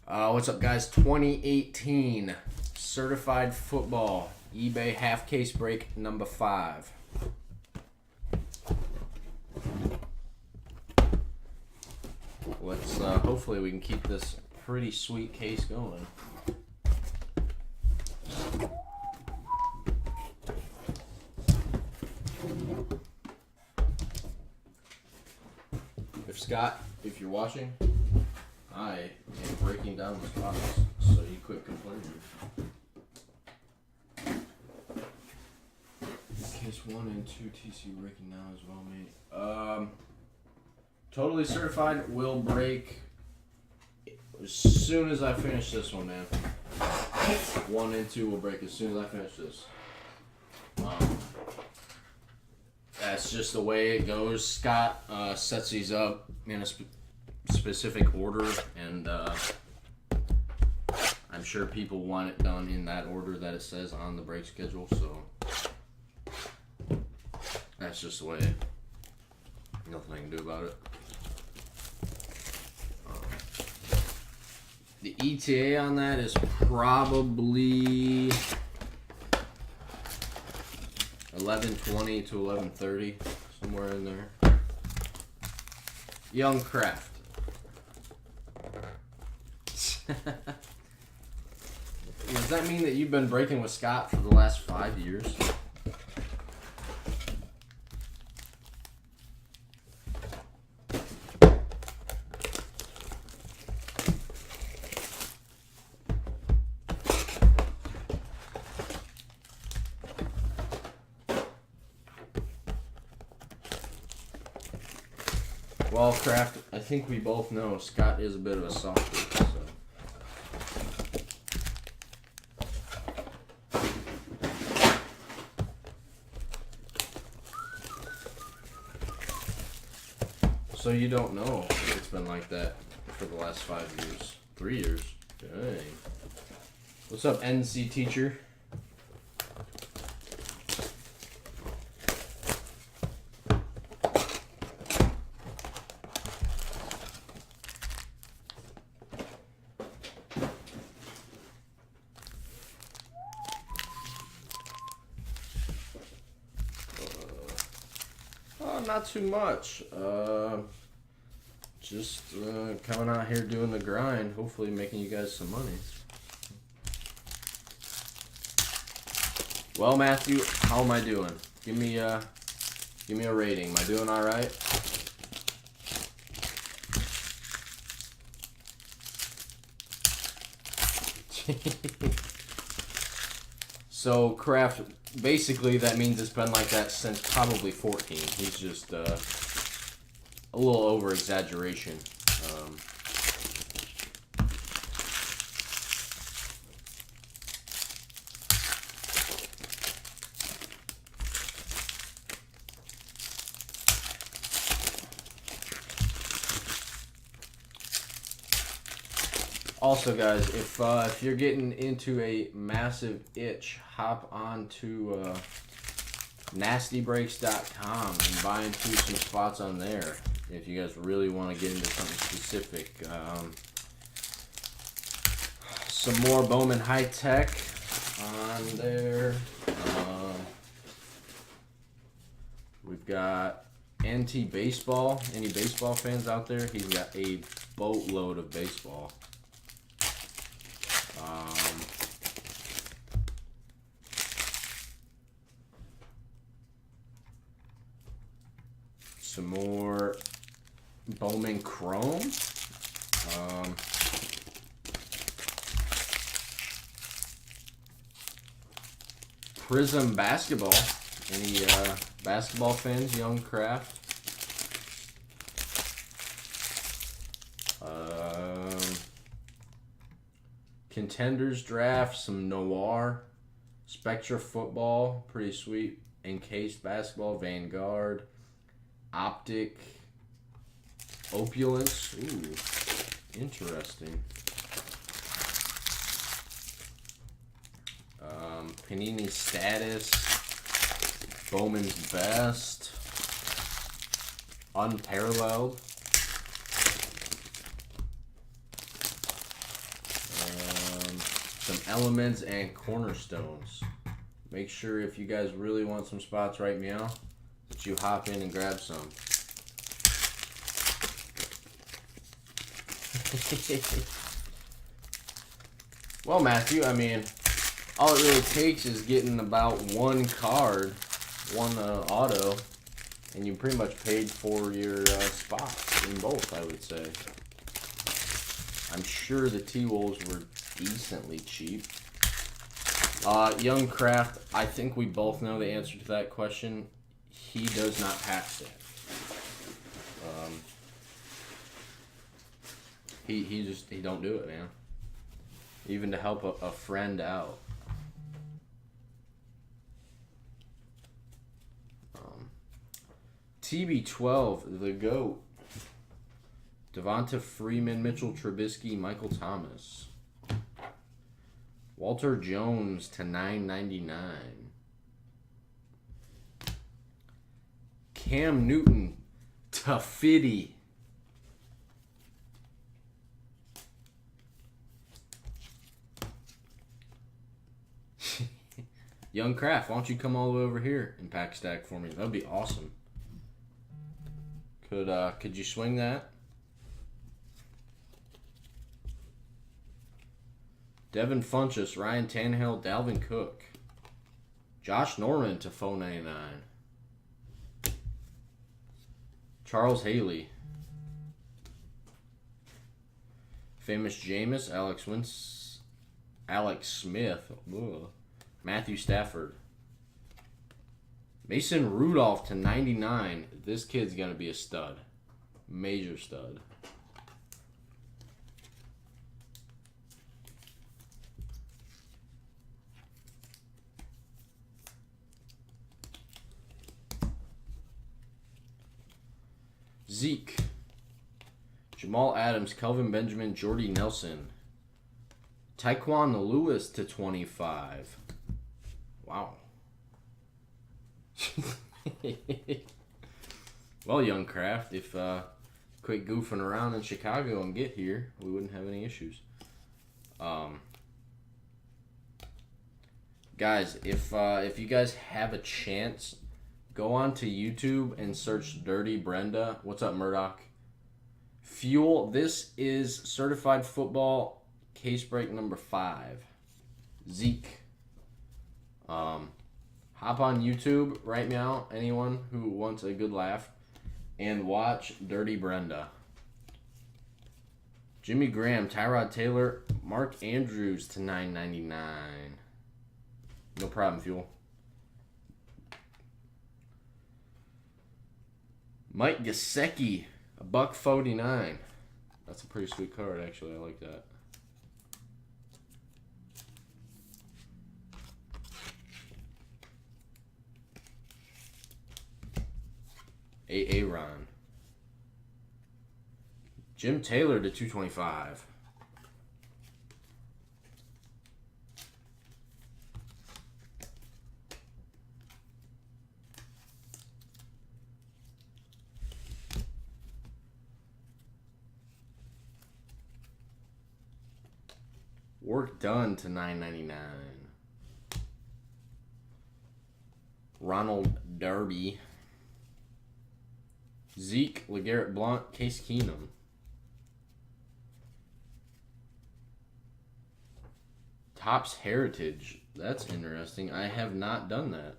What's up, guys? 2018 Certified Football eBay half case break number 5. Let's hopefully we can keep this pretty sweet case going. Scott, if you're watching, I am breaking down this box, so you quit complaining. Case 1 and 2 TC breaking down as well, mate. Totally certified will break as soon as I finish this one, man. 1 and 2 will break as soon as I finish this. That's just the way it goes. Scott sets these up in a specific order, and I'm sure people want it done in that order that it says on the break schedule, so that's just the way. Nothing I can do about it. The ETA on that is probably 11:20 to 11:30, somewhere in there. Young Craft. Does that mean that you've been breaking with Scott for the last 5 years? Well, Kraft, I think we both know Scott is a bit of a softie, so. So you don't know if it's been like that for the last 5 years. 3 years. Dang. What's up, NC teacher? Not too much. Just coming out here doing the grind, hopefully making you guys some money. Well, Matthew, how am I doing? Give me a rating. Am I doing all right? So, Kraft, basically that means it's been like that since probably 14. He's just a little over exaggeration. Also, guys, if you're getting into a massive itch, hop on to nastybreaks.com and buy into some spots on there. If you guys really want to get into something specific, some more Bowman High Tech on there. We've got NT Baseball. Any baseball fans out there? He's got a boatload of baseball. Some more Bowman Chrome. Prism Basketball. Any basketball fans? Young Craft. Contenders Draft. Some Noir. Spectra Football. Pretty sweet. Encased Basketball. Vanguard. Optic. Opulence. Ooh, interesting. Panini Status. Bowman's Best. Unparalleled. some elements and cornerstones. Make sure if you guys really want some spots right meow that you hop in and grab some. Well, Matthew, I mean, all it really takes is getting about one card, one auto, and you pretty much paid for your spots in both, I would say. I'm sure the T-Wolves were decently cheap. Young Craft, I think we both know the answer to that question. He does not pack stack. He don't do it, man. Even to help a friend out. TB12, the GOAT. Devonta Freeman, Mitchell Trubisky, Michael Thomas. Walter Jones to $9.99. Cam Newton to 50. Young Craft, why don't you come all the way over here and pack stack for me? That'd be awesome. Could you swing that? Devin Funchess, Ryan Tannehill, Dalvin Cook. Josh Norman to $4.99. Charles Haley. Famous Jameis, Alex Smith. Ugh. Matthew Stafford. Mason Rudolph to 99. This kid's going to be a stud. Major stud. Zeke. Jamal Adams, Kelvin Benjamin, Jordy Nelson. Tyquan Lewis to 25. Wow. Well, Young Craft, if quit goofing around in Chicago and get here, we wouldn't have any issues. Guys, if you guys have a chance, go on to YouTube and search Dirty Brenda. What's up, Murdoch? Fuel. This is Certified Football case break number 5. Zeke. Hop on YouTube right now, anyone who wants a good laugh, and watch Dirty Brenda. Jimmy Graham, Tyrod Taylor, Mark Andrews to $9.99. No problem, Fuel. Mike Gesicki, $1.49. That's a pretty sweet card, actually. I like that. Aaron. Jim Taylor to $2.25. Work done to $9.99. Ronald Darby. Zeke, LeGarrette Blount, Case Keenum. Topps Heritage. That's interesting. I have not done that.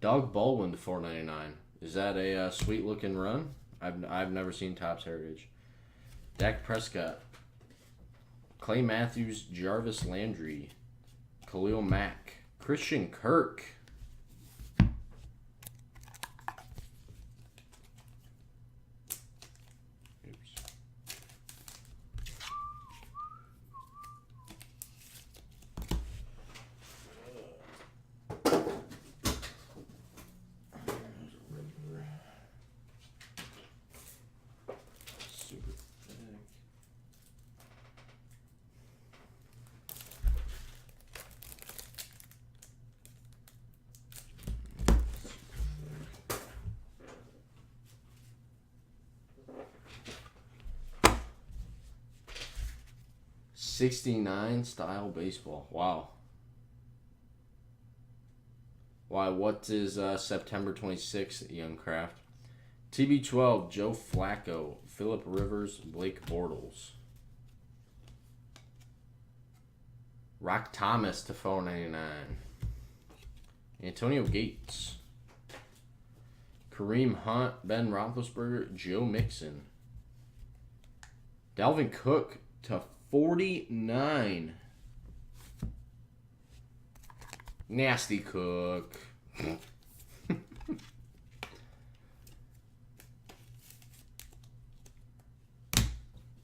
Doug Baldwin to $4.99. Is that a sweet looking run? I've never seen Topps Heritage. Dak Prescott. Clay Matthews, Jarvis Landry. Khalil Mack. Christian Kirk. /69 style baseball. Wow. Why? What is September 26th, Young Craft? TB12, Joe Flacco, Phillip Rivers, Blake Bortles. Rock Thomas to 499. Antonio Gates. Kareem Hunt, Ben Roethlisberger, Joe Mixon. Dalvin Cook to 49. Nasty Cook.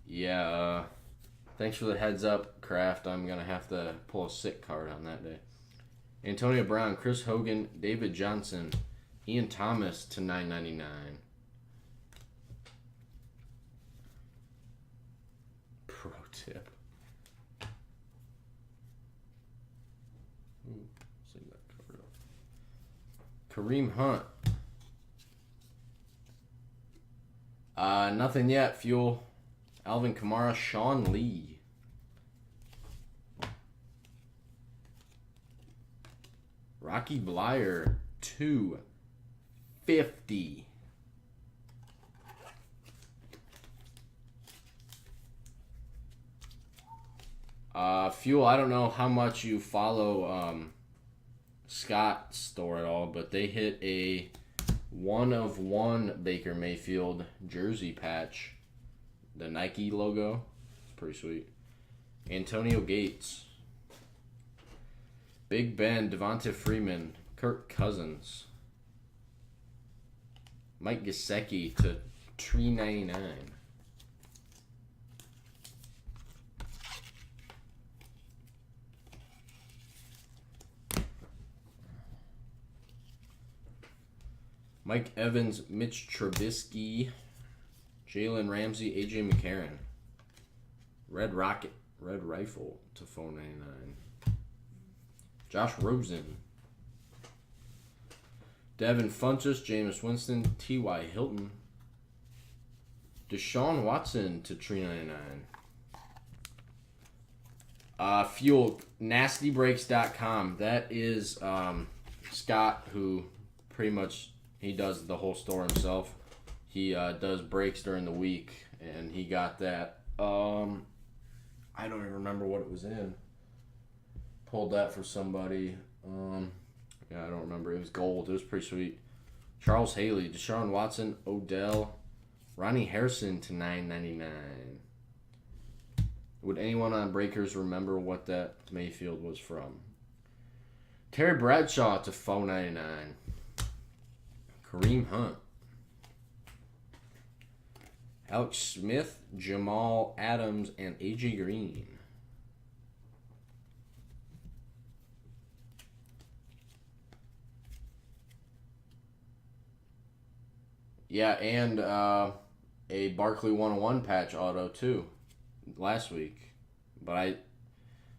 Yeah, thanks for the heads up, Kraft. I'm going to have to pull a sick card on that day. Antonio Brown, Chris Hogan, David Johnson, Ian Thomas to 999. Pro tip. Ooh, see that covered up. Kareem Hunt. Nothing yet, Fuel. Alvin Kamara, Sean Lee. Rocky Blyer, 250. Fuel, I don't know how much you follow Scott's store at all, but they hit a 1/1 Baker Mayfield jersey patch. The Nike logo. It's pretty sweet. Antonio Gates. Big Ben, Devonta Freeman, Kirk Cousins. Mike Gesicki to $3.99. Mike Evans, Mitch Trubisky, Jalen Ramsey, AJ McCarron. Red Rocket, Red Rifle to $4.99. Josh Rosen. Devin Funchess, Jameis Winston, T.Y. Hilton. Deshaun Watson to $3.99. Fuel, NastyBreaks.com. That is Scott, who pretty much, he does the whole store himself. He does breaks during the week, and he got that. I don't even remember what it was in. Pulled that for somebody. Yeah, I don't remember. It was gold. It was pretty sweet. Charles Haley, Deshaun Watson, Odell, Ronnie Harrison to $9.99. Would anyone on Breakers remember what that Mayfield was from? Terry Bradshaw to $4.99. Kareem Hunt. Alex Smith, Jamal Adams, and A.J. Green. Yeah, and a Barkley 101 patch auto, too, last week. But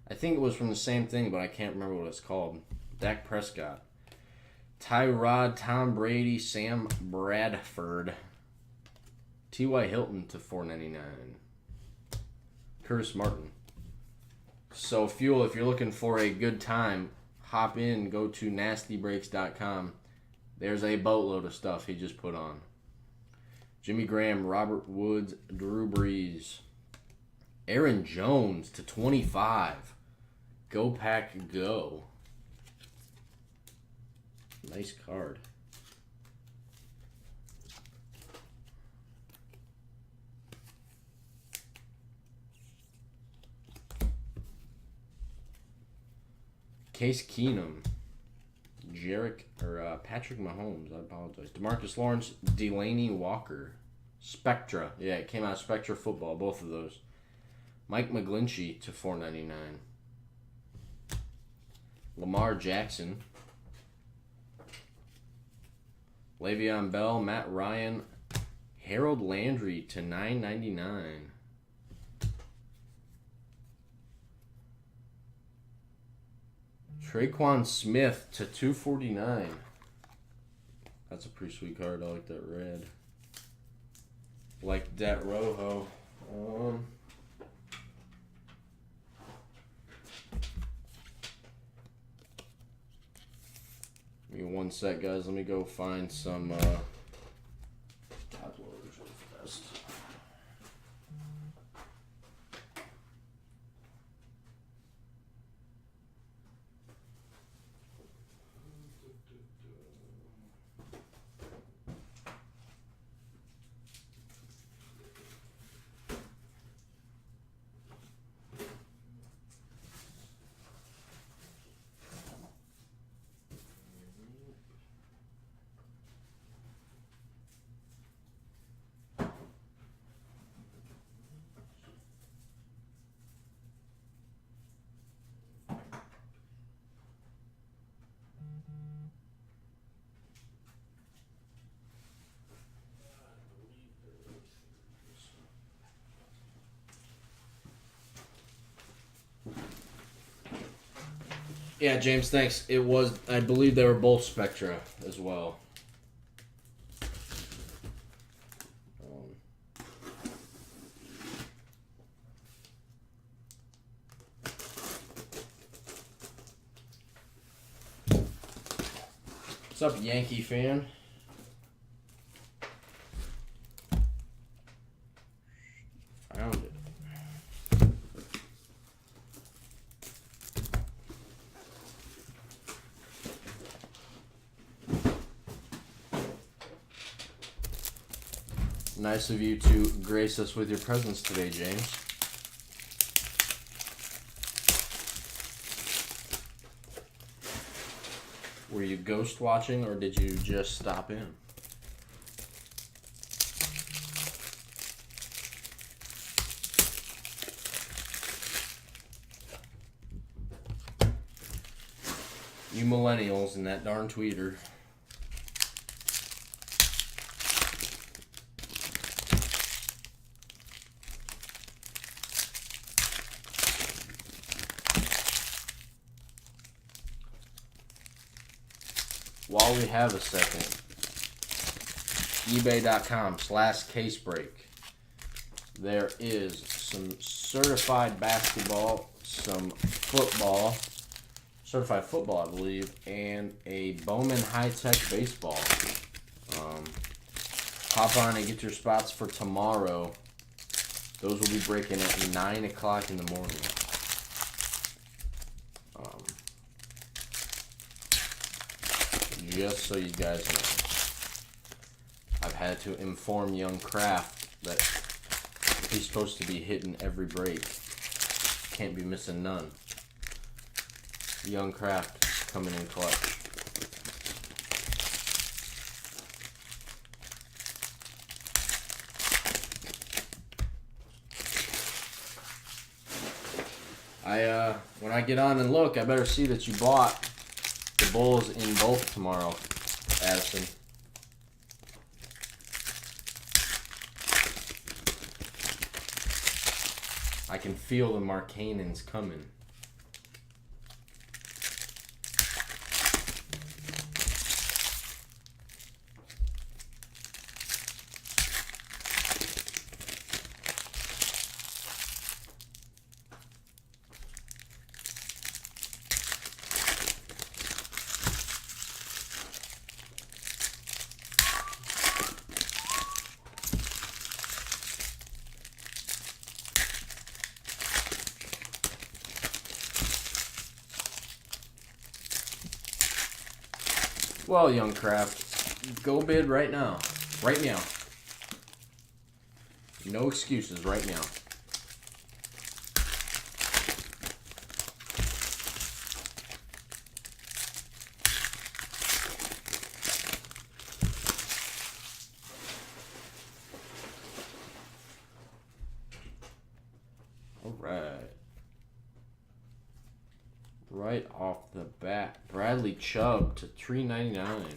I think it was from the same thing, but I can't remember what it's called. Dak Prescott. Tyrod, Tom Brady, Sam Bradford. T.Y. Hilton to $4.99. Curtis Martin. So, Fuel, if you're looking for a good time, hop in, go to NastyBreaks.com. There's a boatload of stuff he just put on. Jimmy Graham, Robert Woods, Drew Brees. Aaron Jones to 25. Go Pack Go. Nice card. Case Keenum, Patrick Mahomes, I apologize. DeMarcus Lawrence, Delaney Walker, Spectra. Yeah, it came out of Spectra Football, both of those. Mike McGlinchey to $4.99. Lamar Jackson. Le'Veon Bell, Matt Ryan, Harold Landry to $9.99. Traquan Smith to $2.49. That's a pretty sweet card. I like that red. Like that Rojo. One sec, guys. Let me go find some top loaders real fast. Yeah, James, thanks. It was, I believe they were both Spectra as well. What's up, Yankee fan? Found it. Nice of you to grace us with your presence today, James. Were you ghost watching or did you just stop in? You millennials and that darn tweeter. While we have a second, ebay.com/casebreak. There is some certified basketball, some football, certified football, I believe, and a Bowman High-Tech baseball. Hop on and get your spots for tomorrow. Those will be breaking at 9 o'clock in the morning. Just so you guys know, I've had to inform young Kraft that he's supposed to be hitting every break. Can't be missing none. Young Kraft coming in clutch. When I get on and look, I better see that you bought the Bulls in both tomorrow, Addison. I can feel the Markkanens coming. Well, young Kraft, go bid right now. Right now. No excuses right now. All right. Right off the bat, Bradley Chubb to $3.99.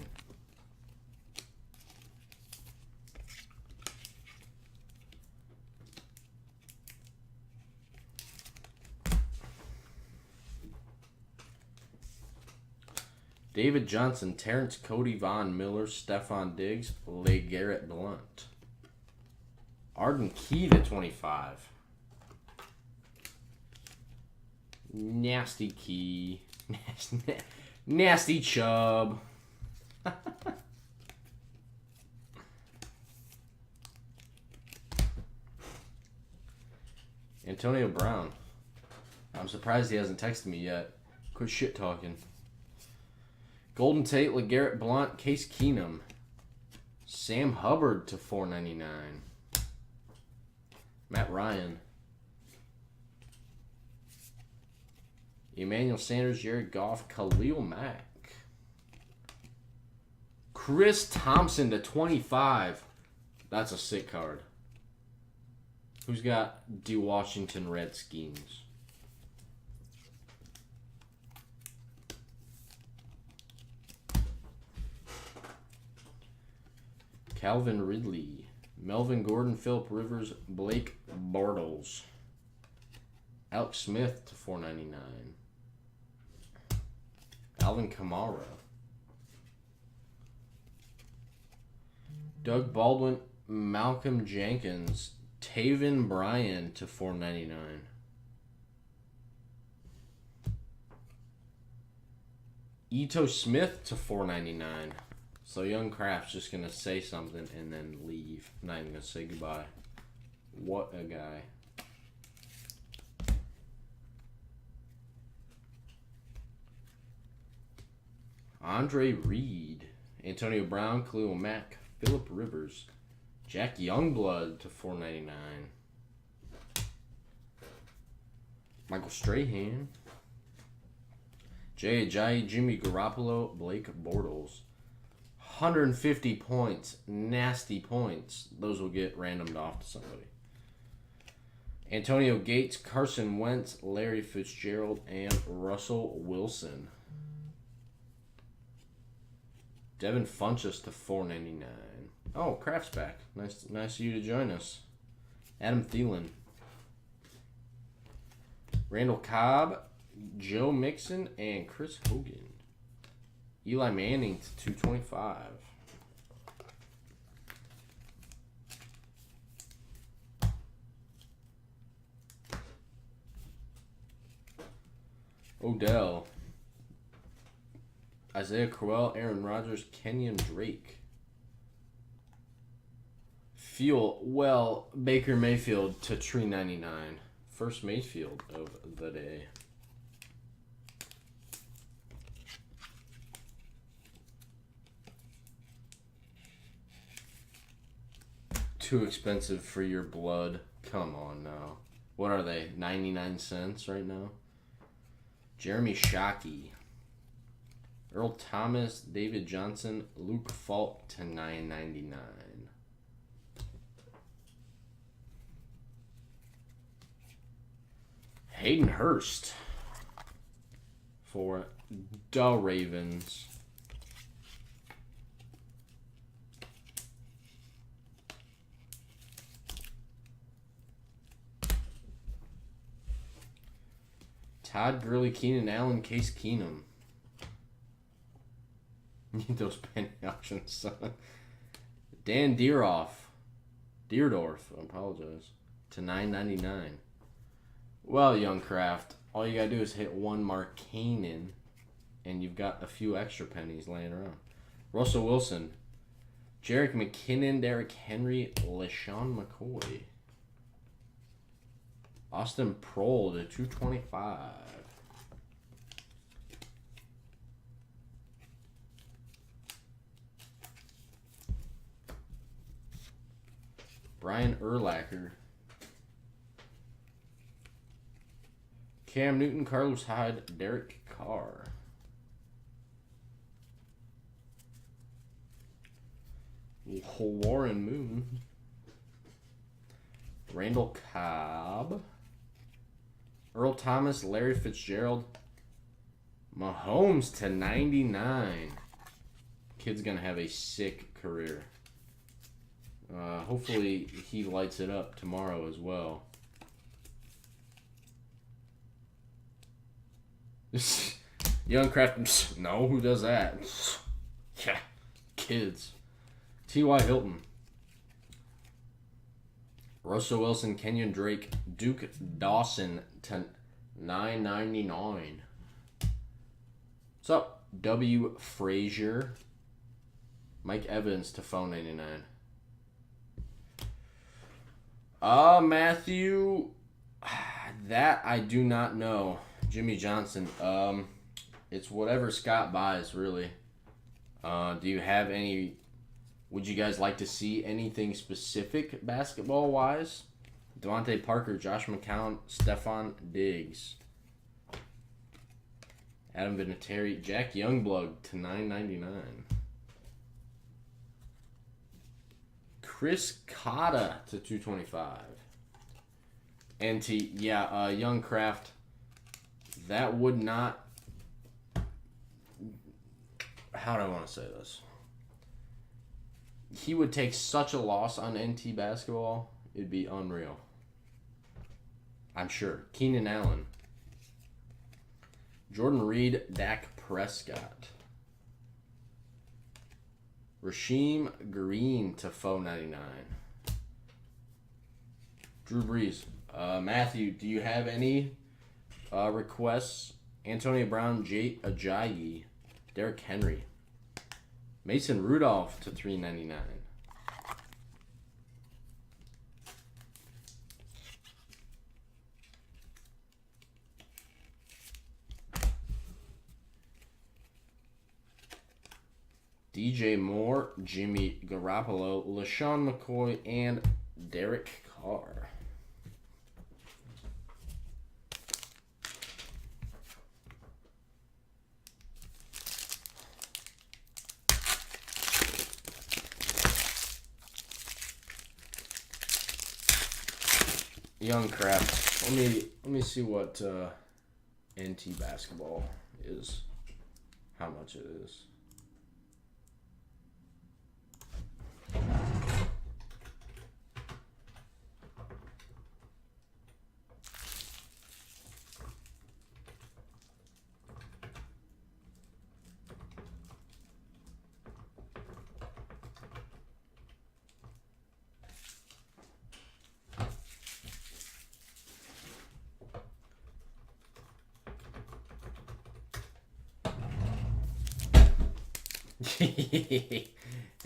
David Johnson, Terrence Cody, Von Miller, Stephon Diggs, LeGarrette Blount. Arden Key to 25. Nasty Key. Nasty Chubb. Antonio Brown. I'm surprised he hasn't texted me yet. Quit shit talking. Golden Tate, LeGarrette Blount, Case Keenum. Sam Hubbard to $4.99. Matt Ryan. Emmanuel Sanders, Jared Goff, Khalil Mack. Chris Thompson to 25. That's a sick card. Who's got the Washington Redskins? Calvin Ridley, Melvin Gordon, Phillip Rivers, Blake Bortles. Alex Smith to $4.99. Alvin Kamara. Doug Baldwin, Malcolm Jenkins, Taven Bryan to $4.99. Ito Smith to $4.99. So Young Craft's just going to say something and then leave. I'm not even going to say goodbye. What a guy. Andre Reed, Antonio Brown, Khalil Mack, Phillip Rivers, Jack Youngblood to $4.99. Michael Strahan, Jay Ajayi, Jimmy Garoppolo, Blake Bortles. 150 points. Nasty points. Those will get randomed off to somebody. Antonio Gates, Carson Wentz, Larry Fitzgerald, and Russell Wilson. Devin Funchess to $4.99. Oh, Kraft's back. Nice of you to join us. Adam Thielen. Randall Cobb, Joe Mixon, and Chris Hogan. Eli Manning to $225. Odell. Isaiah Crowell, Aaron Rodgers, Kenyon Drake. Fuel, well, Baker Mayfield to $3.99. First Mayfield of the day. Too expensive for your blood. Come on now. What are they? 99 cents right now? Jeremy Shockey. Earl Thomas, David Johnson, Luke Falk to $9.99. Hayden Hurst for the Ravens. Todd Gurley, Keenan Allen, Case Keenum. Need those penny options, son. Dan Deerdorf, I apologize, to $9.99. Well, Young Craft, all you gotta do is hit one Markkanen, and you've got a few extra pennies laying around. Russell Wilson, Jerick McKinnon, Derrick Henry, LaShawn McCoy. Austin Prohl to $225. Brian Urlacher. Cam Newton, Carlos Hyde, Derek Carr. Warren Moon. Randall Cobb. Earl Thomas, Larry Fitzgerald. Mahomes to $99. Kid's going to have a sick career. Hopefully he lights it up tomorrow as well. Young Craft, no, who does that? Yeah, kids. T.Y. Hilton. Russell Wilson, Kenyon Drake, Duke Dawson to $9.99. What's up, W. Frazier? Mike Evans to phone 99. Matthew, that I do not know. Jimmy Johnson. It's whatever Scott buys, really. Do you have any? Would you guys like to see anything specific basketball-wise? Devontae Parker, Josh McCown, Stephon Diggs. Adam Vinatieri, Jack Youngblood to $9.99. Chris Cotta to $225. NT, yeah, Young Craft. That would not. How do I want to say this? He would take such a loss on NT basketball. It'd be unreal. I'm sure. Keenan Allen. Jordan Reed, Dak Prescott. Rasheem Green to $4.99. Drew Brees. Matthew, do you have any requests? Antonio Brown, Jay Ajayi, Derrick Henry. Mason Rudolph to $3.99. DJ Moore, Jimmy Garoppolo, LaShawn McCoy, and Derek Carr. Young Craft. Let me see what NT basketball is. How much it is.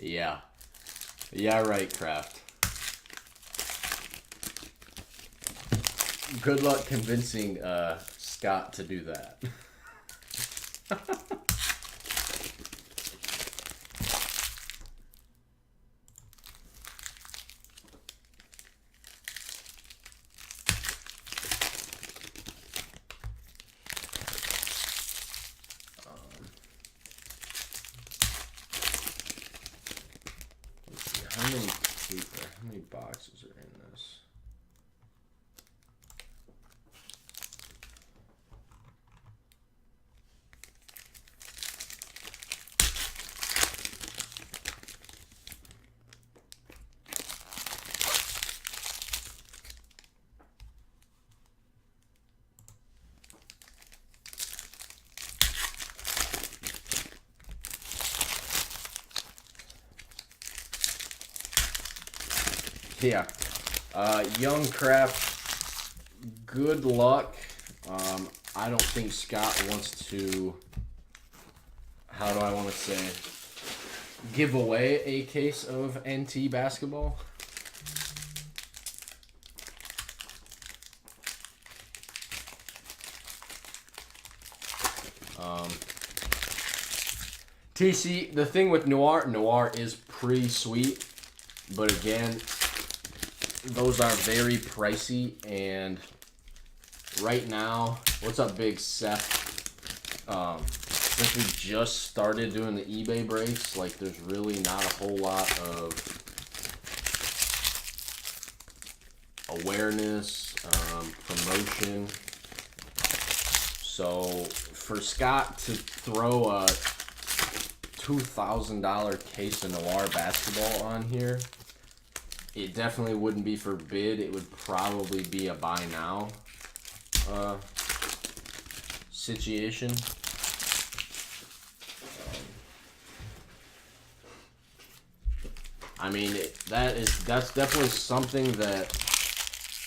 Yeah. Yeah, right, Kraft. Good luck convincing Scott to do that. How many boxes are in this? Yeah. Young Craft, good luck. I don't think Scott wants to, how do I want to say, give away a case of NT basketball. TC, the thing with Noir is pretty sweet, but again, those are very pricey, and right now, what's up, Big Seth? Since we just started doing the eBay breaks, like, there's really not a whole lot of awareness, promotion. So for Scott to throw a $2,000 case of Noir basketball on here, it definitely wouldn't be for bid. It would probably be a buy now situation. I mean, that's definitely something that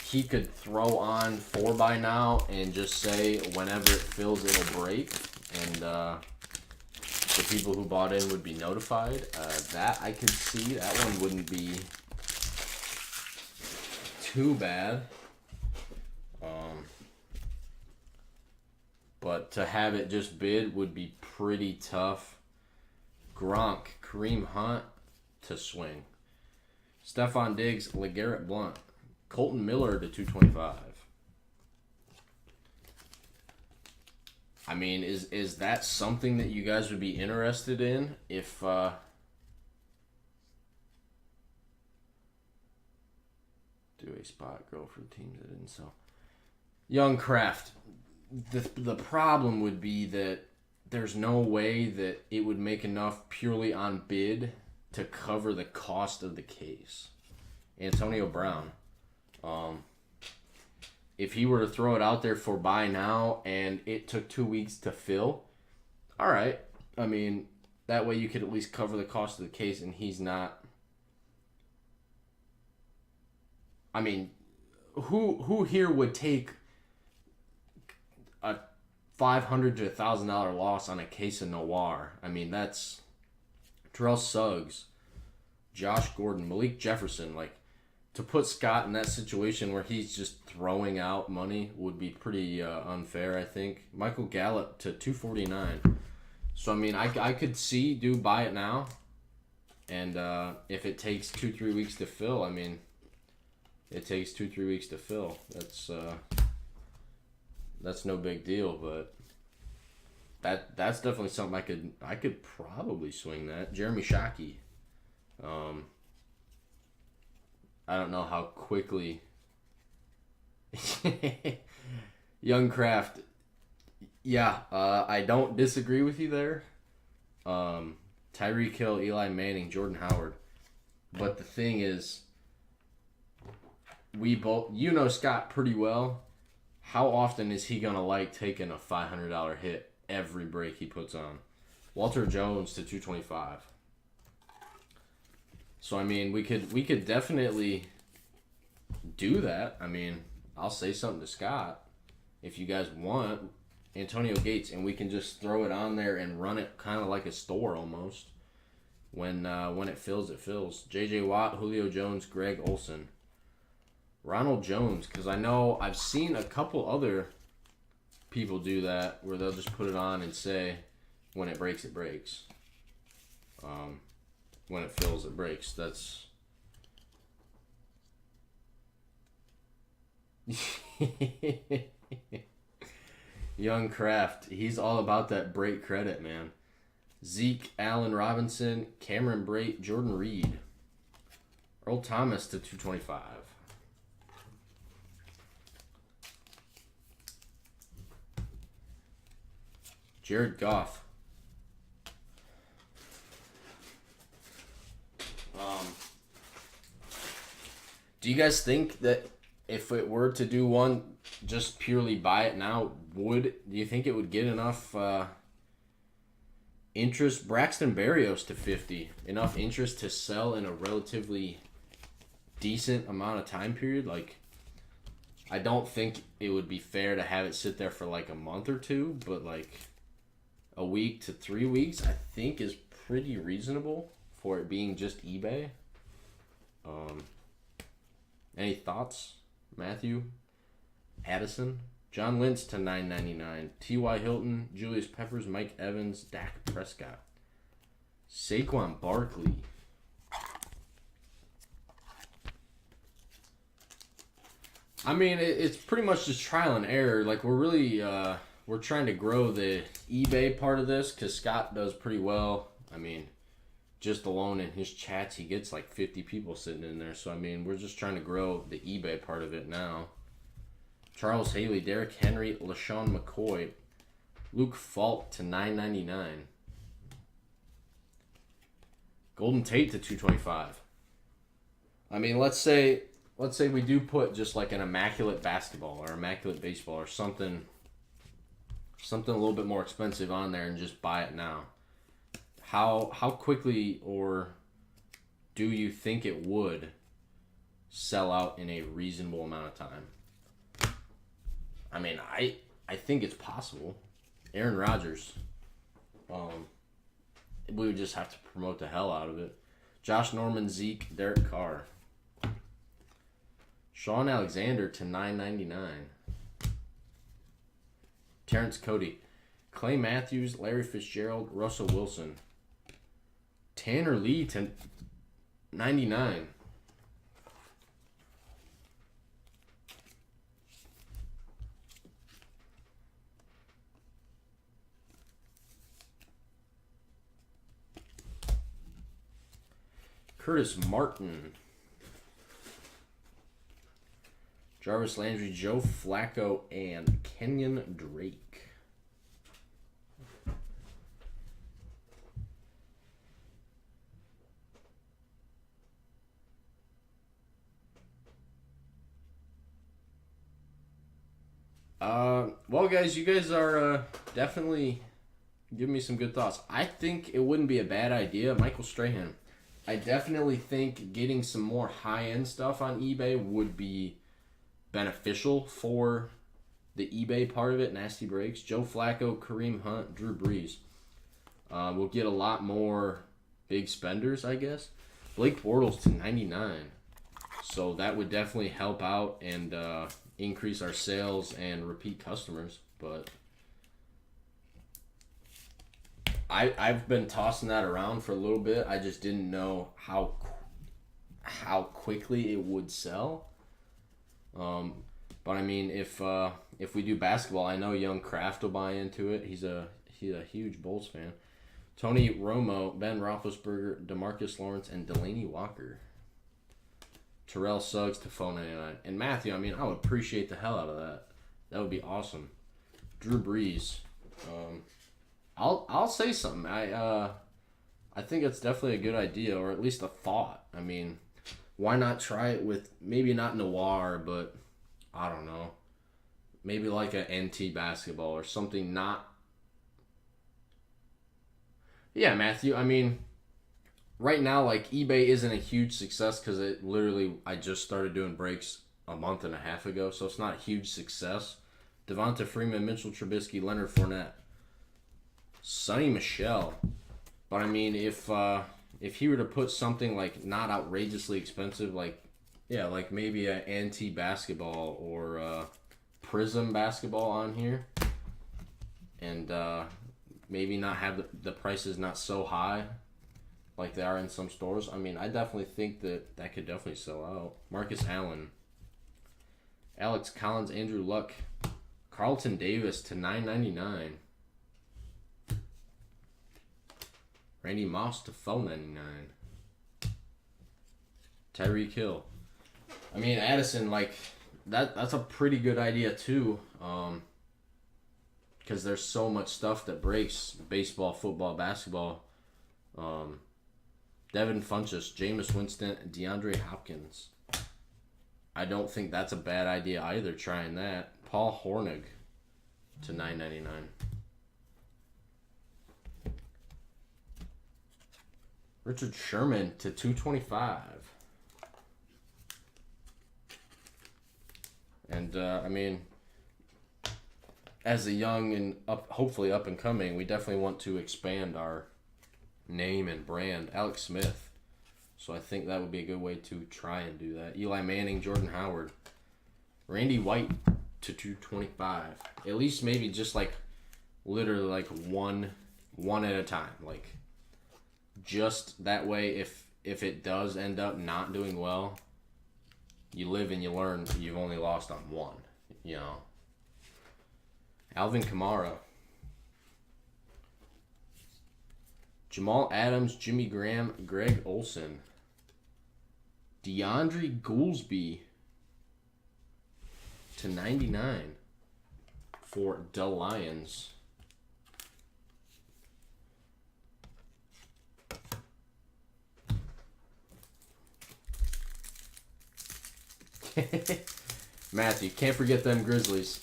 he could throw on for buy now and just say whenever it fills, it'll break. And the people who bought in would be notified. That I could see. That one wouldn't be too bad. But to have it just bid would be pretty tough. Gronk, Kareem Hunt to swing. Stephon Diggs, LeGarrette Blount. Colton Miller to 225. I mean, is that something that you guys would be interested in if do a spot girl for teams that didn't sell? Young Kraft. The problem would be that there's no way that it would make enough purely on bid to cover the cost of the case. Antonio Brown. If he were to throw it out there for buy now and it took 2 weeks to fill, all right. I mean, that way you could at least cover the cost of the case and he's not. I mean, who here would take a $500 to $1,000 loss on a case of Noir? I mean, that's Terrell Suggs, Josh Gordon, Malik Jefferson. Like, to put Scott in that situation where he's just throwing out money would be pretty unfair, I think. Michael Gallup to 249. So, I mean, I could see do buy it now. And if it takes 2-3 weeks to fill, I mean, it takes 2-3 weeks to fill. That's no big deal, but that's definitely something I could probably swing that. Jeremy Shockey. I don't know how quickly. Young Kraft. Yeah, I don't disagree with you there. Tyreek Hill, Eli Manning, Jordan Howard. But the thing is, we both, Scott pretty well. How often is he going to like taking a $500 hit every break he puts on? Walter Jones to 225. So, I mean, we could definitely do that. I mean, I'll say something to Scott if you guys want. Antonio Gates, and we can just throw it on there and run it kind of like a store almost. When it fills, it fills. J.J. Watt, Julio Jones, Greg Olson. Ronald Jones, because I know I've seen a couple other people do that where they'll just put it on and say, when it breaks, it breaks. When it fills, it breaks. That's... Young Kraft, he's all about that break credit, man. Zeke, Allen Robinson, Cameron Brate, Jordan Reed. Earl Thomas to 225. Jared Goff. Do you guys think that if it were to do one, just purely buy it now, do you think it would get enough interest? Braxton Berrios to 50. Enough interest to sell in a relatively decent amount of time period? Like, I don't think it would be fair to have it sit there for like a month or two, but like a week to 3 weeks, I think is pretty reasonable for it being just eBay. Any thoughts, Matthew? Addison? John Lynch to $9.99. T.Y. Hilton, Julius Peppers, Mike Evans, Dak Prescott. Saquon Barkley. I mean, it's pretty much just trial and error. Like, we're really, we're trying to grow the eBay part of this because Scott does pretty well. I mean, just alone in his chats, he gets like 50 people sitting in there. So, I mean, we're just trying to grow the eBay part of it now. Charles Haley, Derrick Henry, LaShawn McCoy, Luke Falk to $9.99. Golden Tate to $225. I mean, let's say we do put just like an immaculate basketball or immaculate baseball or something a little bit more expensive on there and just buy it now. How quickly or do you think it would sell out in a reasonable amount of time? I mean, I think it's possible. Aaron Rodgers. we would just have to promote the hell out of it. Josh Norman, Zeke, Derek Carr. Sean Alexander to $9.99. Terrence Cody. Clay Matthews, Larry Fitzgerald, Russell Wilson. Tanner Lee to $99. Curtis Martin. Jarvis Landry, Joe Flacco, and Kenyon Drake. Well, guys, you guys are definitely giving me some good thoughts. I think it wouldn't be a bad idea. Michael Strahan. I definitely think getting some more high-end stuff on eBay would be beneficial for the eBay part of it. Nasty Breaks. Joe Flacco, Kareem Hunt, Drew Brees. We'll get a lot more big spenders, I guess. Blake Bortles to $99. So that would definitely help out and increase our sales and repeat customers. But I've been tossing that around for a little bit. I just didn't know how quickly it would sell. But I mean, if we do basketball, I know young Kraft will buy into it. He's a huge Bulls fan. Tony Romo, Ben Roethlisberger, DeMarcus Lawrence, and Delaney Walker. Terrell Suggs to $4.99. And Matthew, I mean, I would appreciate the hell out of that. That would be awesome. Drew Brees. I'll say something. I think it's definitely a good idea, or at least a thought. I mean, why not try it with maybe not noir, but I don't know, maybe like an NT basketball or something. Not. Yeah, Matthew. I mean, right now, like eBay isn't a huge success because I just started doing breaks a month and a half ago, so it's not a huge success. Devonta Freeman, Mitchell Trubisky, Leonard Fournette. Sonny Michel. But I mean, if he were to put something like not outrageously expensive, like maybe an anti basketball or Prism basketball on here, and maybe not have the prices not so high like they are in some stores. I mean, I definitely think that could definitely sell out. Marcus Allen, Alex Collins, Andrew Luck, Carlton Davis to $9.99. Randy Moss to $4.99. Tyreek Hill. I mean, Addison, like, that's a pretty good idea, too. Because there's so much stuff that breaks. Baseball, football, basketball. Devin Funchess, Jameis Winston, DeAndre Hopkins. I don't think that's a bad idea either, trying that. Paul Hornig to $9.99. Richard Sherman to $225. And, I mean, as a young and hopefully up and coming, we definitely want to expand our name and brand. Alex Smith. So I think that would be a good way to try and do that. Eli Manning, Jordan Howard. Randy White to $225. At least maybe just like literally like one at a time. Like, just that way, if it does end up not doing well, you live and you learn. You've only lost on one, you know. Alvin Kamara, Jamal Adams, Jimmy Graham, Greg Olson, DeAndre Goolsby to $99 for the Lions. Matthew, can't forget them Grizzlies.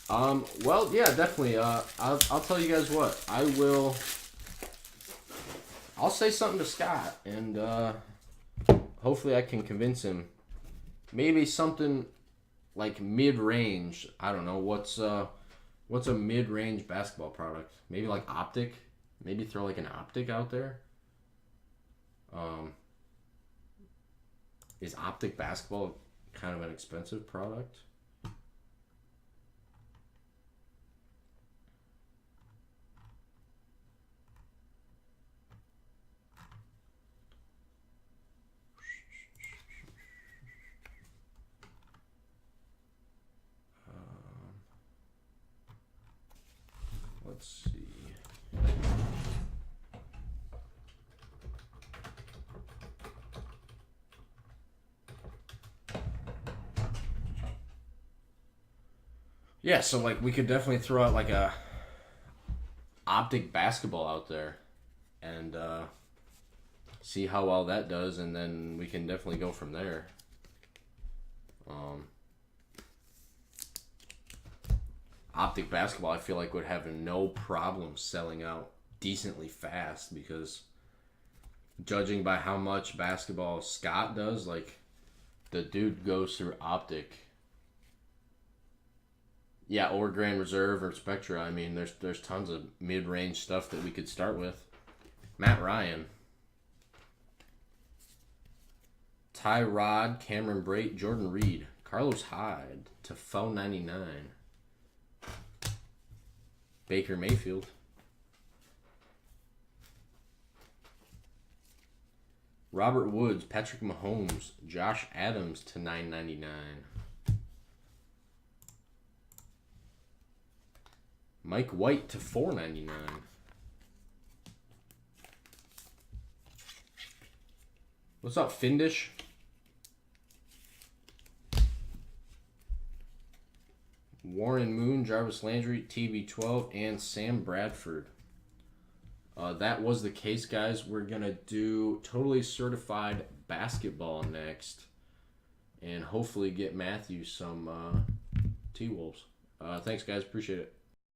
Well, yeah, definitely. I'll tell you guys what. I'll say something to Scott, and hopefully I can convince him. Maybe something like mid-range. I don't know what's a mid-range basketball product. Maybe like Optic. Maybe throw like an Optic out there. Is Optic basketball kind of an expensive product? Let's see. Yeah, so like we could definitely throw out like a Optic basketball out there and see how well that does, and then we can definitely go from there. Optic basketball, I feel like would have no problem selling out decently fast because judging by how much basketball Scott does, like the dude goes through Optic. Yeah, or Grand Reserve or Spectra. I mean, there's tons of mid-range stuff that we could start with. Matt Ryan. Tyrod, Cameron Brate, Jordan Reed, Carlos Hyde to $4.99. Baker Mayfield. Robert Woods, Patrick Mahomes, Josh Adams to $9.99. Mike White to $4.99. What's up, Findish? Warren Moon, Jarvis Landry, TB12, and Sam Bradford. That was the case, guys. We're going to do totally certified basketball next. And hopefully get Matthew some T-Wolves. Thanks, guys. Appreciate it.